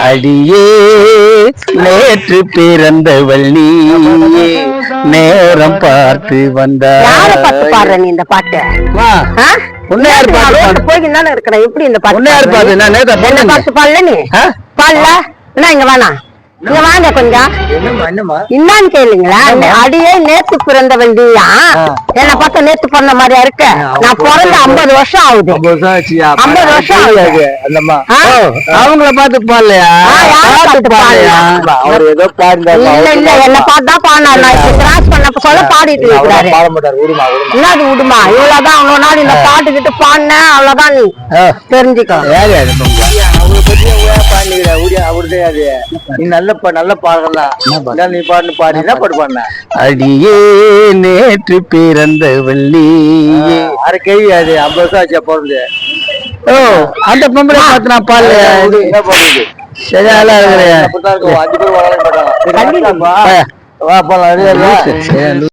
அடியே நேற்று பிறந்தவள் நீயே நேரம் பார்த்து வந்தாய். யார பாட்டு பாடுற நீ இந்த பாட்டு? உன்னையார் பாட்டு போய்கிட்டு இருக்கிற எப்படி இந்த பாட்டு? உன்னையார் பாட்டு நான் நேத்தா என்ன பாட்டு பாடல நீ? பாடல என்ன? இங்க வேணாம், இங்க வாங்க கொஞ்சம். என்னன்னு கேளுங்களா? அடியே நேத்து பிறந்த வண்டியா? என்ன பார்த்தா நேத்து பிறந்த மாதிரியா இருக்க? நான் பிறந்த 50 வருஷம் ஆகுது. 50 வருஷம் ஆகுது. அவங்கள பார்த்து பாடலையா? அவர் ஏதோ பாடினாரு. இல்ல இல்ல, என்ன பார்த்தா பாடினாரு. நான் இப்ப கிராஸ் பண்ணப்ப சொல்ல பாடிட்டு இருக்கிறாரு. என்னது விடுமா? இவ்வளவுதான். அவ்வளவு நாள் இந்த பாட்டுக்கிட்டு பாடின அவ்வளவுதான். நீ தெரிஞ்சுக்கோ. நல்ல பாடலாம். நீ பாடு பாடி என்ன பாட்டு பாடின? அடியே நேற்று பிறந்தவள் நீயே. அரை கேள்வி அது 50 வருஷம் ஆச்சு பிறந்து. ஓ, அந்த பொம்பளை பார்த்து நான் பாடலையா? என்ன பாடுது? சரியா இருக்கிறேன். 5 பேர் வளர மாட்டாங்க. வா போலாம்.